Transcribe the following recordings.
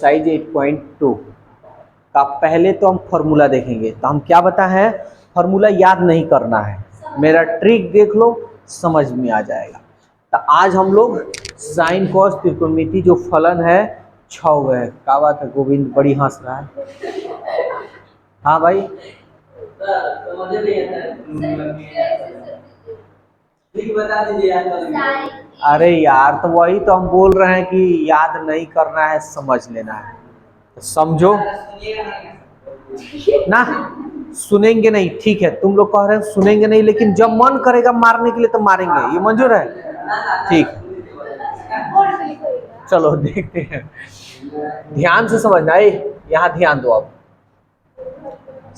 Size 8.2 का पहले तो हम फॉर्मूला देखेंगे। तो हम क्या बता है, फॉर्मूला याद नहीं करना है, मेरा ट्रिक देख लो समझ में आ जाएगा। तो आज हम लोग साइन कॉस त्रिकोणमिति जो फलन है छः है। क्या बात है गोविंद, बड़ी हंस रहा है। हाँ भाई बता दीजिए। अरे यार तो वही तो हम बोल रहे हैं कि याद नहीं करना है, समझ लेना है। तो समझो ना, सुनेंगे नहीं, ठीक है तुम लोग कह रहे हैं सुनेंगे नहीं, लेकिन जब मन करेगा मारने के लिए तो मारेंगे, ये मंजूर है? ठीक, चलो देखते हैं, ध्यान से समझना है, यहाँ ध्यान दो। अब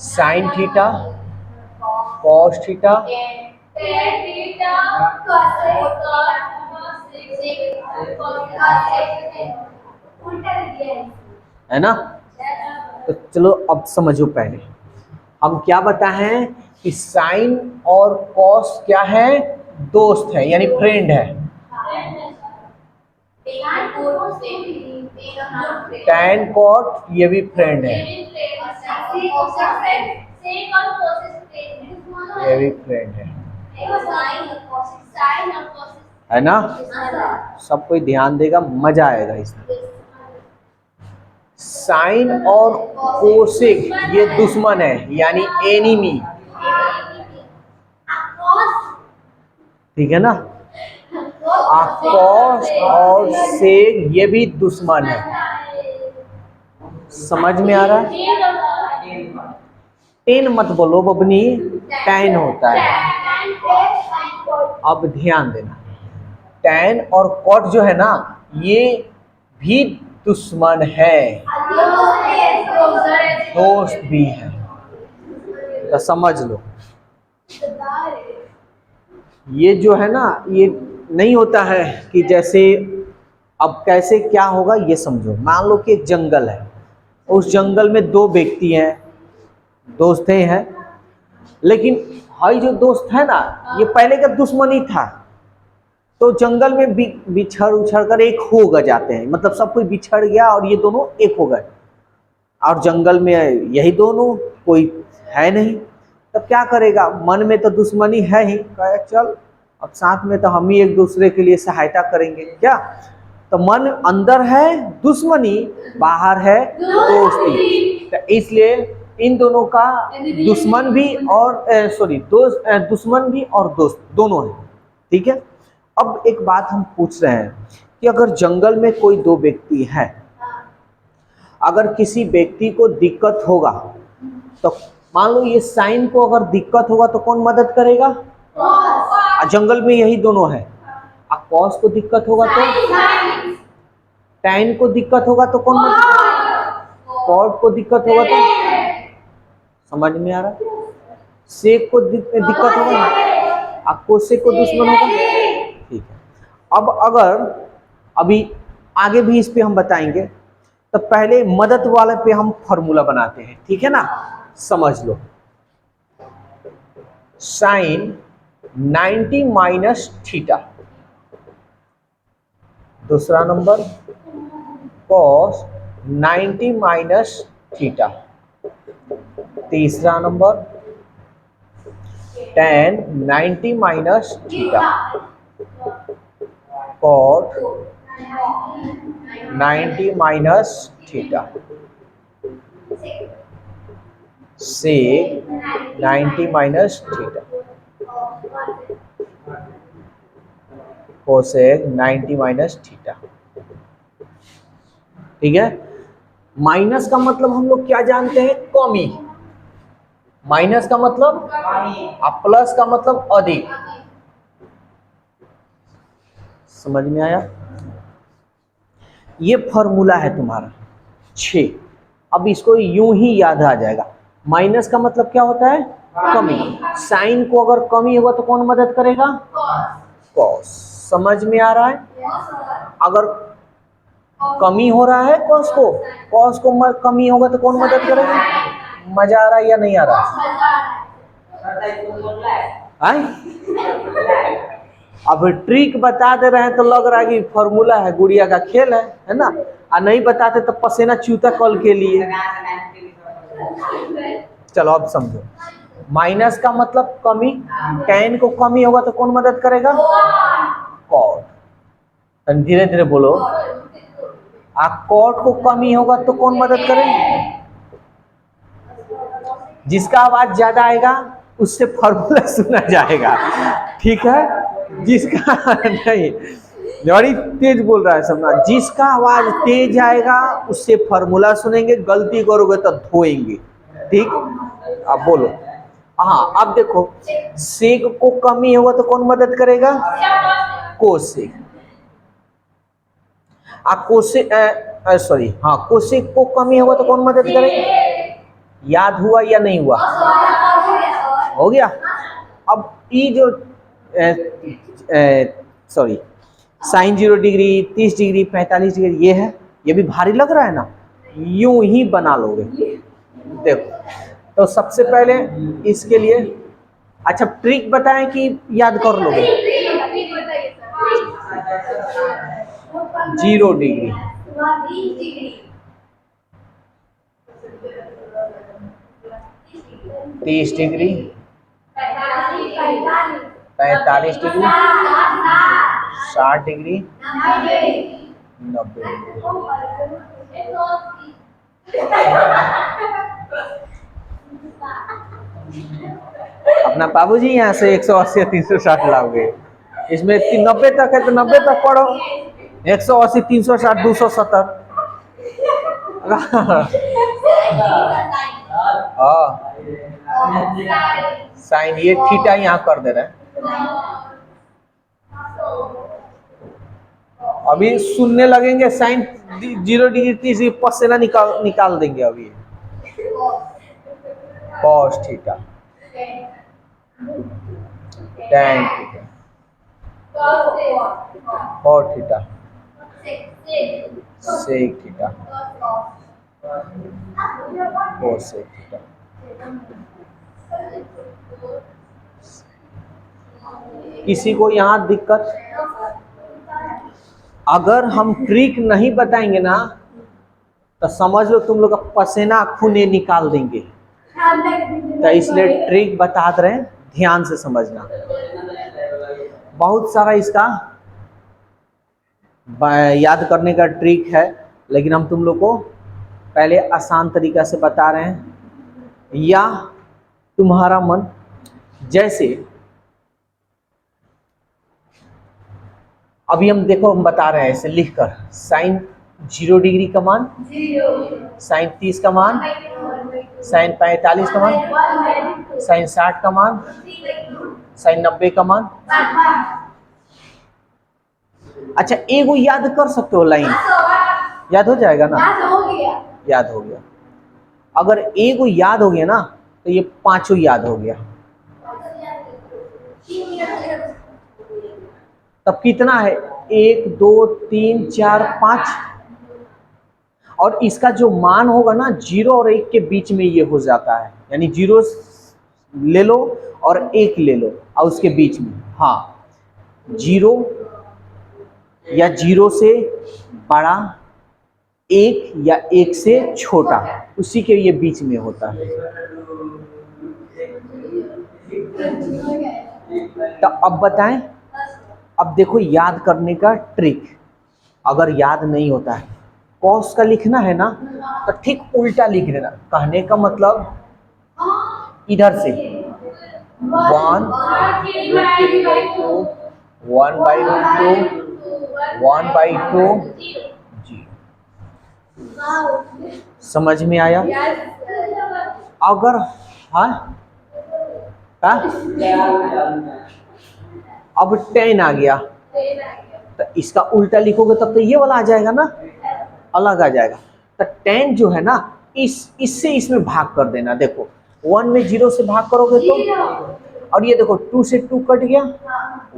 साइन थीटा कॉस थीटा है ना। तो चलो अब समझो, पहले हम क्या बताए हैं कि साइन और कॉस क्या है, दोस्त है यानी फ्रेंड है। टैन कॉट ये भी फ्रेंड है, ये भी फ्रेंड है ना। सब कोई ध्यान देगा, मजा आएगा इसमें। साइन और कोसेक ये दुश्मन है यानी एनिमी, ठीक है ना। कॉस और सेक ये भी दुश्मन है, समझ में आ रहा है। टेन मत बोलो बबनी, टैन होता है। अब ध्यान देना, टैन और कॉट जो है ना ये भी दुश्मन है, दोस्त भी है, तो समझ लो। ये जो है ना ये नहीं होता है कि जैसे, अब कैसे क्या होगा ये समझो। मान लो कि एक जंगल है, उस जंगल में दो व्यक्ति हैं, दोस्त हैं, लेकिन भाई जो दोस्त है ना ये पहले का दुश्मनी था, तो जंगल में बिछड़ उछड़ कर एक हो गए जाते हैं, मतलब सब कोई बिछड़ गया और ये दोनों एक हो गए, और जंगल में यही दोनों कोई है नहीं, तब क्या करेगा, मन में तो दुश्मनी है ही, कहे चल अब साथ में तो हम ही एक दूसरे के लिए सहायता करेंगे क्या। तो मन अंदर है दुश्मनी, बाहर है दोस्ती, तो इसलिए इन दोनों का दुश्मन भी और दोस्त, दुश्मन भी और दोस्त दोनों है, ठीक है। अब एक बात हम पूछ रहे हैं कि अगर जंगल में कोई दो व्यक्ति है, अगर किसी व्यक्ति को दिक्कत होगा तो मान लो ये साइन को अगर दिक्कत होगा तो कौन मदद करेगा, जंगल में यही दोनों है। कॉस को दिक्कत होगा तो, टैन को दिक्कत होगा तो कौन मदद करेगा, कॉट को दिक्कत होगा तो, समझ में आ रहा, सेक को दिक्कत होगा, कोसेक को दुश्मन होगा, ठीक है। अब अगर अभी आगे भी इस पे हम बताएंगे, तो पहले मदद वाले पे हम फॉर्मूला बनाते हैं, ठीक है ना। समझ लो, साइन 90 माइनस थीटा, दूसरा नंबर कॉस 90 माइनस थीटा, तीसरा number tan 90 minus theta, cot 90 minus theta, sec 90 minus theta, cosec 90 minus theta, ठीक है। माइनस का मतलब हम लोग क्या जानते हैं, कमी, माइनस का मतलब और प्लस का मतलब अधिक, समझ में आया। ये फॉर्मूला है तुम्हारा 6। अब इसको यूं ही याद आ जाएगा। माइनस का मतलब क्या होता है, कमी, साइन को अगर कमी होगा तो कौन मदद करेगा, कॉस, समझ में आ रहा है। अगर कमी हो रहा है कॉस को कमी होगा तो कौन मदद करेगा, मजा आ रहा है या नहीं आ रहा है? अब ट्रिक बता दे रहे हैं तो लग रहा है कि फॉर्मूला है, गुड़िया का खेल है ना। और नहीं बताते तो पसीना चूता कल के लिए। चलो अब समझो, माइनस का मतलब कमी, tan को कमी होगा तो कौन मदद करेगा? कॉट। धीरे धीरे बोलो, कॉट को कमी होगा तो कौन मदद करे? जिसका आवाज ज्यादा आएगा उससे फॉर्मूला सुना जाएगा, ठीक है? जिसका नहीं, बड़ी तेज बोल रहा है समझा, जिसका आवाज तेज आएगा उससे फॉर्मूला सुनेंगे, गलती करोगे तो धोएंगे, ठीक? अब बोलो। हाँ, अब देखो, सेक को कमी होगा तो कौन मदद करेगा? कोसेक। कोसेक को कमी होगा तो कौन मदद करेगा? याद हुआ या नहीं हुआ? हो गया। अब ये जो sorry sine 0 degree, 30 degree, 45 degree ये है, ये भी भारी लग रहा है ना, यूं ही बना लोगे। देखो, तो सबसे पहले इसके लिए अच्छा ट्रिक बताएं कि याद कर लोगे? 0 degree, 30 degree, 45 degree, 60 degree, 90 degree. अपना बाबूजी यहाँ से 180 360 लाओगे, इसमें 90 तक है तो 90 तक पढ़ो, 180 360 270। हाँ, साइन ये थीटा यहाँ कर दे रहे हैं। अभी सुनने लगेंगे साइन 0 डिग्री 30 डिग्री, पसीना निकाल देंगे अभी। Cos theta, tan theta, cot theta, sec theta, cosec theta. किसी को यहाँ दिक्कत? अगर हम ट्रिक नहीं बताएंगे ना तो समझ लो तुम लोग का पसीना खूने निकाल देंगे, तो इसलिए ट्रिक बता रहे हैं, ध्यान से समझना। बहुत सारा इसका याद करने का ट्रिक है, लेकिन हम तुम लोग को पहले आसान तरीका से बता रहे हैं, या तुम्हारा मन जैसे अभी हम देखो, हम बता रहे हैं ऐसे लिखकर, साइन 0 डिग्री का मान, साइन 30 का मान, साइन 45 का मान, साइन 60 का मान, साइन 90 का मान। अच्छा, एगो याद कर सकते हो लाइन, याद हो जाएगा ना? याद हो गया। अगर एगो याद हो गया ना तो ये पांचों याद हो गया। तब कितना है? 1 2 3 4 5, और इसका जो मान होगा ना 0 और 1 के बीच में ये हो जाता है, यानी 0 ले लो और 1 ले लो और उसके बीच में, हाँ 0 या 0 से बड़ा, 1 या 1 से छोटा, उसी के ये बीच में होता है। तो अब बताएं, अब देखो याद करने का ट्रिक। अगर याद नहीं होता है, कॉस का लिखना है ना तो ठीक उल्टा लिख देना। कहने का मतलब इधर से 1/√2, 1/2 जी। समझ में आया? अगर हाँ अब 10 आ गया तो इसका उल्टा लिखोगे तब तो ये वाला आ जाएगा ना, अलग आ जाएगा। तो 10 जो है ना, इससे इसमें भाग कर देना। देखो 1 में 0 से भाग करोगे तो, और ये देखो 2 से 2 कट गया,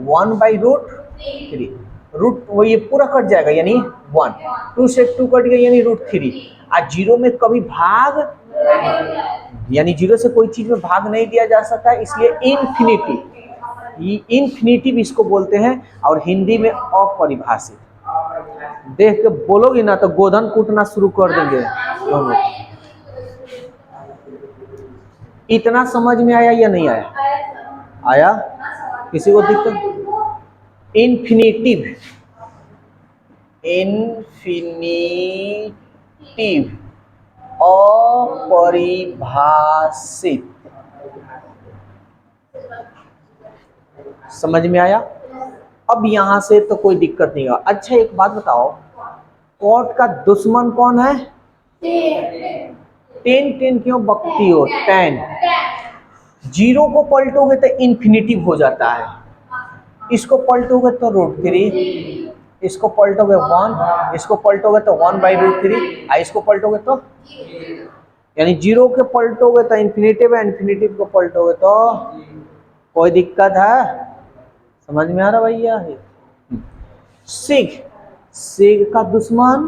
1/√3, रूट वो ये पूरा कट जाएगा यानी 1, 2 से 2 कट गया यानी √3। आज 0 में कभी भाग, यानी 0 से कोई चीज में भाग नहीं दिया जा सकता, इसलिए इन्फिनिटी, ये इन्फिनिटिव इसको बोलते हैं, और हिंदी में अपरिभाषित। देख के बोलोगी ना तो गोधन कूटना शुरू कर देंगे दोनों। इतना समझ में आया या नहीं आया? आया? किसी को दिक्कत? इन्फिनिटिव, इन्फिनिटिव अपरिभाषित, समझ में आया? अब यहां से तो कोई दिक्कत नहीं होगा। अच्छा एक बात बताओ, कॉट का दुश्मन कौन है? 10 क्यों बकती हो? 10 जीरो को पलटोगे तो इन्फिनिटिव हो जाता है, इसको पलटोगे तो √3, इसको पलटोगे 1, इसको पलटोगे तो 1/√3, इसको पलटोगे तो, यानी जीरो के पलटोगे तो इन्फिनिटिव है, इन्फिनिटिव को पलटोगे तो कोई दिक्कत है? समझ में आ रहा भैया? सिग, सिग का दुश्मन,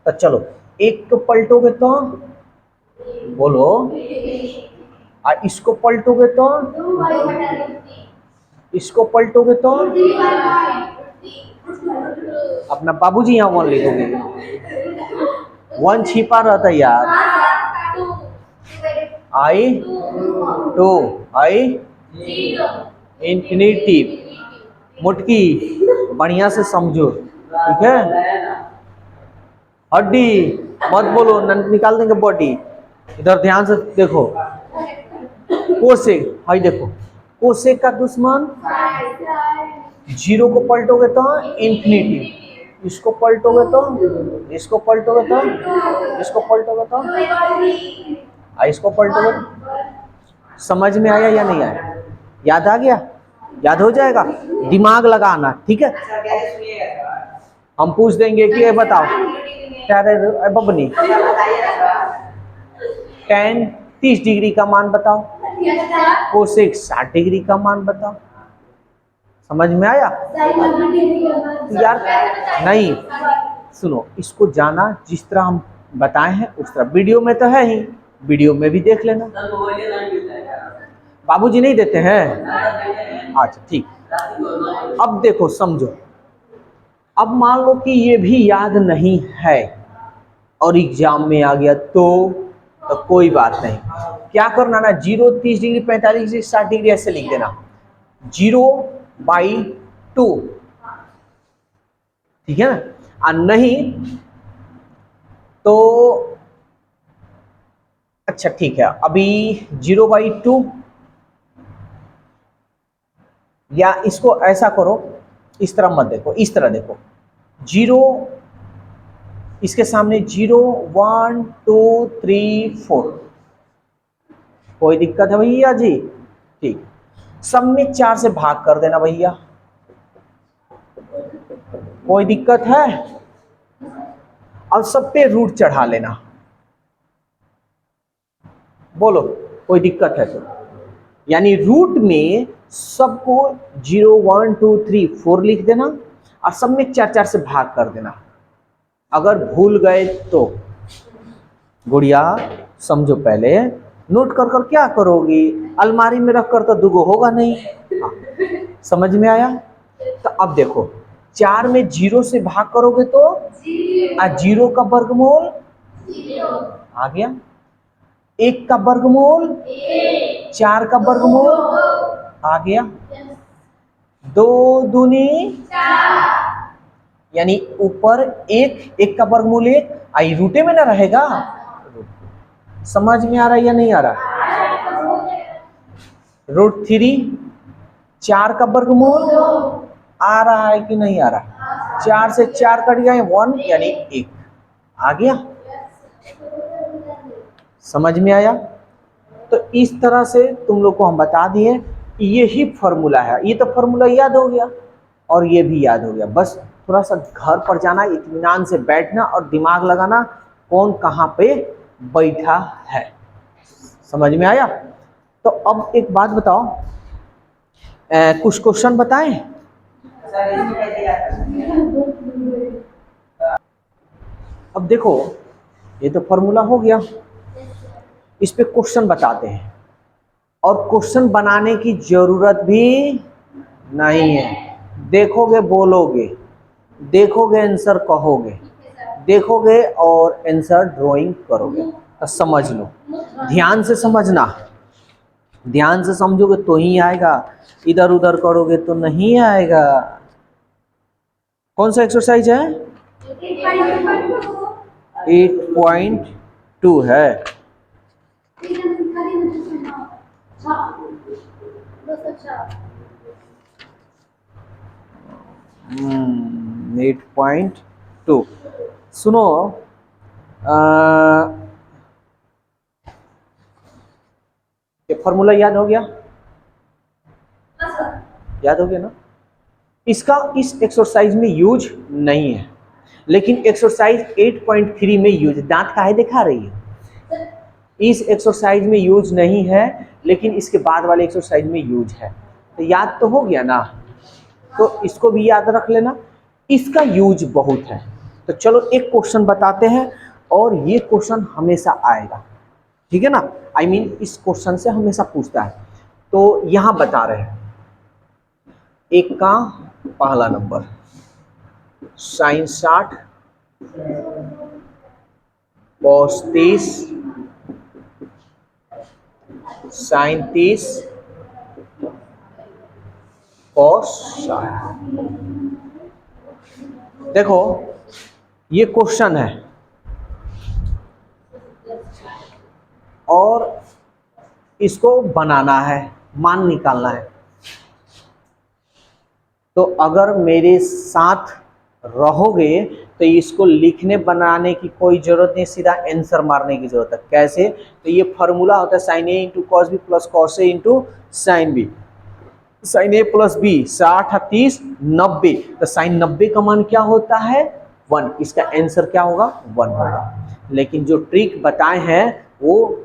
तो चलो एक को पलटोगे तो बोलो, और इसको पलटोगे तो, इसको पलटोगे तो, अपना बाबूजी यहाँ 1 लिखोगे, 1 छिपा रहता है यार। I2 इन्फिनिटिव, मुटकी बढ़िया से समझो, ठीक है? हड्डी मत बोलो, निकाल देंगे बॉडी। इधर ध्यान से देखो, कोसेक, हाई देखो, कोसेक का दुश्मन, जीरो को पलटोगे तो इन्फिनिटिव, इसको पलटोगे तो, इसको पलटोगे तो, इसको पलटोगे तो, इसको पलटोगे तो। समझ में आया या नहीं आया? याद आ गया? याद हो जाएगा, दिमाग लगाना, ठीक है? हम पूछ देंगे कि ये बताओ बबनी, tan 30 डिग्री का मान बताओ, कोसेक 60 डिग्री का मान बताओ। समझ में आया यार? नहीं, सुनो, इसको जाना जिस तरह हम बताए हैं उस तरह, वीडियो में तो है ही, वीडियो में भी देख लेना। बाबूजी नहीं देते हैं? अच्छा ठीक। अब देखो समझो, अब मान लो कि ये भी याद नहीं है और एग्जाम में आ गया तो कोई बात नहीं। क्या करना ना, 0, 30 डिग्री, 45 डिग्री, 60 डिग्री ऐसे लिख देना, 0/2, ठीक है ना? और नहीं तो अच्छा ठीक है, अभी 0/2, या इसको ऐसा करो, इस तरह मत देखो, इस तरह देखो, 0 इसके सामने 0, 1, 2, 3, 4, कोई दिक्कत है भैया जी? ठीक, सब में 4 से भाग कर देना भैया, कोई दिक्कत है? और सब पे रूट चढ़ा लेना, बोलो कोई दिक्कत है तो? यानी रूट में सबको 0, 1, 2, 3, 4 लिख देना और सब में 4 से भाग कर देना। अगर भूल गए तो गुड़िया समझो, पहले नोट कर कर क्या करोगी, अलमारी में रख कर तो दुगो होगा नहीं। हाँ, समझ में आया? तो अब देखो, 4 में 0 से भाग करोगे तो 0 का वर्गमूल आ गया, 1 का वर्गमूल 4 का वर्गमूल आ गया, 2 दूनी 4, यानी ऊपर 1 का वर्गमूल 1, आई रूटे में ना रहेगा। समझ में आ रहा है या नहीं आ रहा? √3, 4 का वर्गमूल आ रहा है कि नहीं आ रहा? 4 से 4 कट गए, 1 यानी 1 आ गया। समझ में आया? तो इस तरह से तुम लोग को हम बता दिए, यही फॉर्मूला है। ये तो फॉर्मूला याद हो गया और ये भी याद हो गया। बस थोड़ा सा घर पर जाना, इत्मीनान से बैठना और दिमाग लगाना कौन कहाँ पे बैठा है। समझ में आया? तो अब एक बात बताओ, कुछ क्वेश्चन बताएं। अब देखो, ये तो फॉर्मूला हो गया, इस पे क्वेश्चन बताते हैं और क्वेश्चन बनाने की जरूरत भी नहीं है, देखोगे बोलोगे। देखोगे आंसर कहोगे, देखोगे और आंसर ड्राइंग करोगे। तो समझ लो, ध्यान से समझना, ध्यान से समझोगे तो ही आएगा, इधर उधर करोगे तो नहीं आएगा। कौन सा एक्सरसाइज है? 8.2 है। 8.2 सुनो, ये फॉर्मूला याद हो गया? याद हो गया ना? इसका इस एक्सरसाइज में यूज नहीं है, लेकिन एक्सरसाइज 8.3 में यूज। दांत काहे दिखा रही है? इस एक्सरसाइज में यूज नहीं है, लेकिन इसके बाद वाले एक्सरसाइज में यूज है। तो याद तो हो गया ना? तो इसको भी याद रख लेना, इसका यूज बहुत है। तो चलो एक क्वेश्चन बताते हैं, और ये क्वेश्चन हमेशा आएगा, ठीक है ना? I mean, इस क्वेश्चन से हमेशा पूछता है। तो यहां बता रहे हैं, एक का पहला number sin 60 cos 30 sin 30 cos 60। देखो ये क्वेश्चन है, और इसको बनाना है, मान निकालना है। तो अगर मेरे साथ रहोगे तो इसको लिखने बनाने की कोई जरूरत नहीं, सीधा आंसर मारने की जरूरत है। कैसे? तो ये फॉर्मूला होता है sin a into cos B plus cos A into sine B. sin a plus B 60 30 90, तो sin 90 का मान क्या होता है? 1। इसका आंसर क्या होगा? 1 होगा। लेकिन जो ट्रिक बताए हैं वो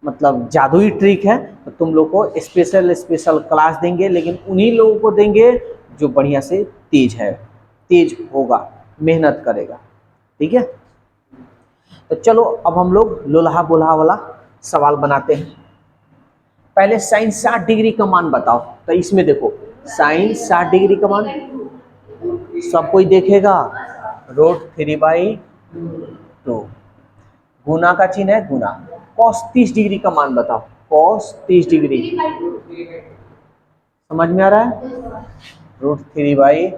मतलब जादुई ट्रिक है, तो तुम लोग को स्पेशल क्लास देंगे, लेकिन उन्हीं लोगों को देंगे जो बढ़िया से तेज होगा, मेहनत करेगा, ठीक है? तो चलो अब हम लोग लोल्हा बोल्हा वाला सवाल बनाते हैं। पहले साइन 60 डिग्री का मान बताओ। तो इसमें देखो साइन 60 डिग्री का मान सब कोई देखेगा, √3/2, गुना का चिन्ह है, गुना। cos 30 डिग्री का मान बताओ, cos 30 डिग्री समझ में आ रहा है? √3/,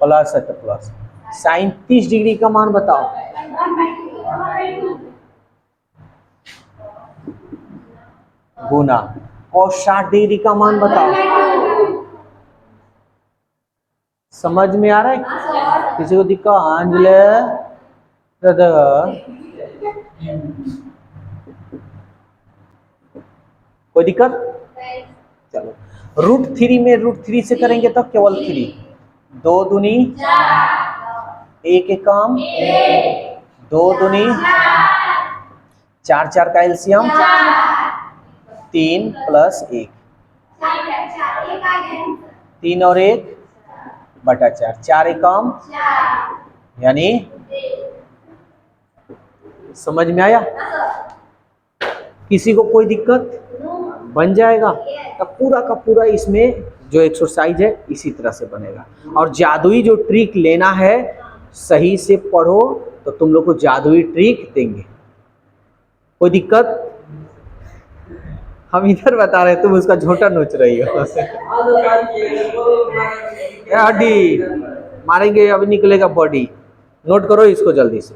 प्लस है तो प्लस। साइन 30 डिग्री का मान बताओ, गुना। cos 60 डिग्री का मान बताओ। समझ में आ रहा है? किसी को दिक्कत? अंजले कोई दिक्कत? चलो, √3 में √3 से करेंगे तो केवल 3, 2 दूनी 1 एकम 2 दूनी 4, 4 का एलसीएम 3 + 1, 3 और 1 बटा 4, 4 एकम यानी। समझ में आया? किसी को कोई दिक्कत? बन जाएगा। तो पूरा का पूरा इसमें जो एक्सरसाइज है इसी तरह से बनेगा। और जादुई जो ट्रिक लेना है, सही से पढ़ो तो तुम लोग को जादुई ट्रिक देंगे। कोई दिक्कत? हम इधर बता रहे, तुम उसका झोटा नोच रही हो। हड्डी मारेंगे, अभी निकलेगा बॉडी। नोट करो इसको जल्दी से।